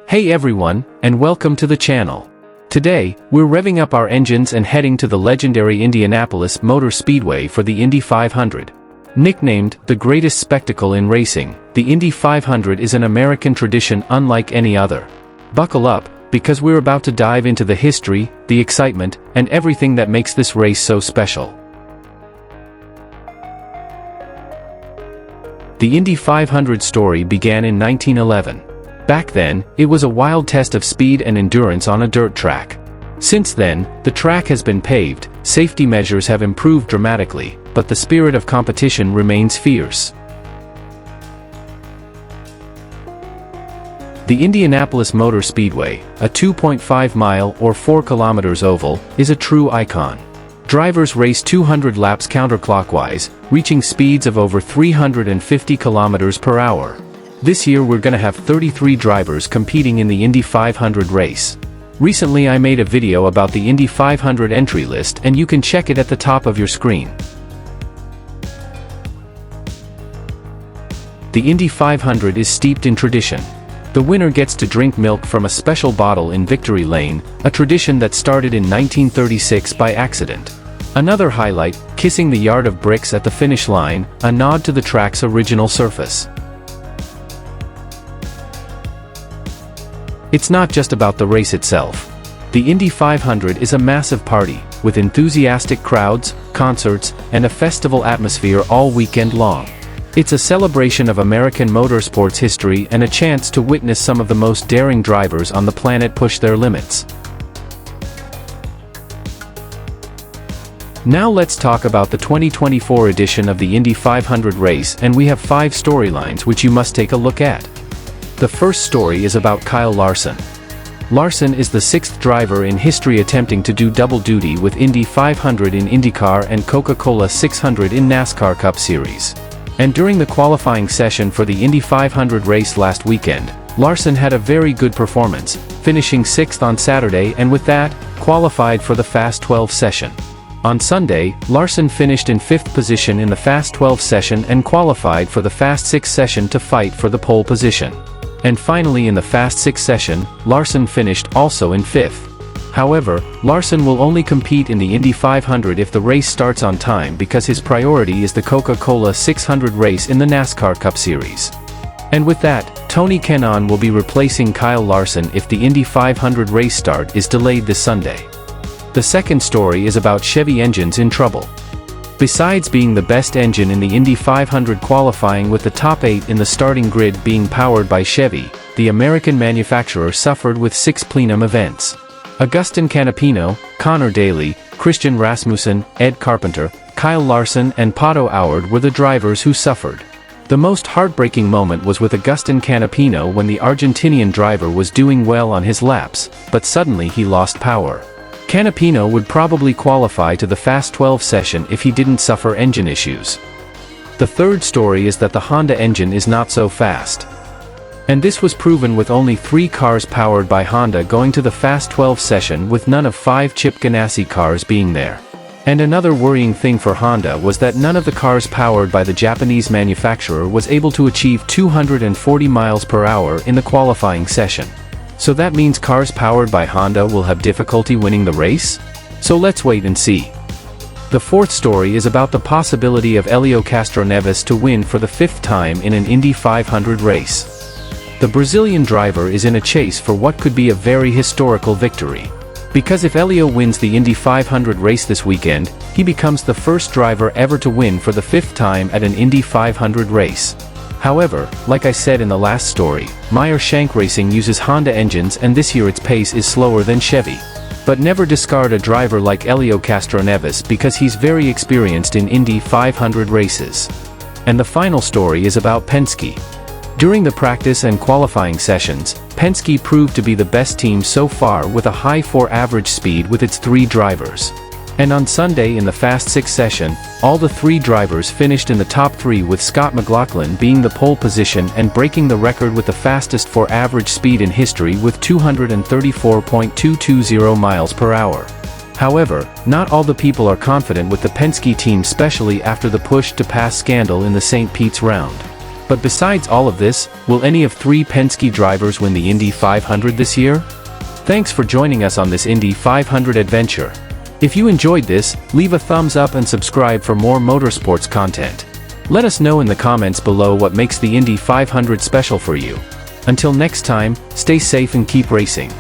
Hey everyone, and welcome to the channel. Today, we're revving up our engines and heading to the legendary Indianapolis Motor Speedway for the Indy 500. Nicknamed the greatest spectacle in racing, the Indy 500 is an American tradition unlike any other. Buckle up, because we're about to dive into the history, the excitement, and everything that makes this race so special. The Indy 500 story began in 1911. Back then, it was a wild test of speed and endurance on a dirt track. Since then, the track has been paved, safety measures have improved dramatically, but the spirit of competition remains fierce. The Indianapolis Motor Speedway, a 2.5-mile or 4 kilometers oval, is a true icon. Drivers race 200 laps counterclockwise, reaching speeds of over 350 kilometers per hour. This year we're gonna have 33 drivers competing in the Indy 500 race. Recently I made a video about the Indy 500 entry list and you can check it at the top of your screen. The Indy 500 is steeped in tradition. The winner gets to drink milk from a special bottle in Victory Lane, a tradition that started in 1936 by accident. Another highlight, kissing the yard of bricks at the finish line, a nod to the track's original surface. It's not just about the race itself. The Indy 500 is a massive party, with enthusiastic crowds, concerts, and a festival atmosphere all weekend long. It's a celebration of American motorsports history and a chance to witness some of the most daring drivers on the planet push their limits. Now let's talk about the 2024 edition of the Indy 500 race, and we have 5 storylines which you must take a look at. The first story is about Kyle Larson. Larson is the 6th driver in history attempting to do double duty with Indy 500 in IndyCar and Coca Cola 600 in NASCAR Cup Series. And during the qualifying session for the Indy 500 race last weekend, Larson had a very good performance, finishing 6th on Saturday and with that, qualified for the Fast 12 session. On Sunday, Larson finished in 5th position in the Fast 12 session and qualified for the Fast 6 session to fight for the pole position. And finally in the Fast 6 session, Larson finished also in 5th. However, Larson will only compete in the Indy 500 if the race starts on time because his priority is the Coca Cola 600 race in the NASCAR Cup Series. And with that, Tony Kanaan will be replacing Kyle Larson if the Indy 500 race start is delayed this Sunday. The second story is about Chevy engines in trouble. Besides being the best engine in the Indy 500 qualifying with the top 8 in the starting grid being powered by Chevy, the American manufacturer suffered with 6 plenum events. Agustin Canapino, Connor Daly, Christian Rasmussen, Ed Carpenter, Kyle Larson and Pato O'Ward were the drivers who suffered. The most heartbreaking moment was with Agustin Canapino when the Argentinian driver was doing well on his laps, but suddenly he lost power. Canapino would probably qualify to the Fast 12 session if he didn't suffer engine issues. The third story is that the Honda engine is not so fast. And this was proven with only 3 cars powered by Honda going to the Fast 12 session with none of 5 Chip Ganassi cars being there. And another worrying thing for Honda was that none of the cars powered by the Japanese manufacturer was able to achieve 240 miles per hour in the qualifying session. So that means cars powered by Honda will have difficulty winning the race? So let's wait and see. The fourth story is about the possibility of Elio Castroneves to win for the 5th time in an Indy 500 race. The Brazilian driver is in a chase for what could be a very historical victory. Because if Elio wins the Indy 500 race this weekend, he becomes the first driver ever to win for the 5th time at an Indy 500 race. However, like I said in the last story, Meyer Shank Racing uses Honda engines and this year its pace is slower than Chevy. But never discard a driver like Elio Castroneves because he's very experienced in Indy 500 races. And the final story is about Penske. During the practice and qualifying sessions, Penske proved to be the best team so far with a high 4 average speed with its 3 drivers. And on Sunday in the Fast 6 session, all the 3 drivers finished in the top 3 with Scott McLaughlin being the pole position and breaking the record with the fastest 4 average speed in history with 234.220 miles per hour. However, not all the people are confident with the Penske team, especially after the push to pass scandal in the St. Pete's round. But besides all of this, will any of 3 Penske drivers win the Indy 500 this year? Thanks for joining us on this Indy 500 adventure. If you enjoyed this, leave a thumbs up and subscribe for more motorsports content. Let us know in the comments below what makes the Indy 500 special for you. Until next time, stay safe and keep racing.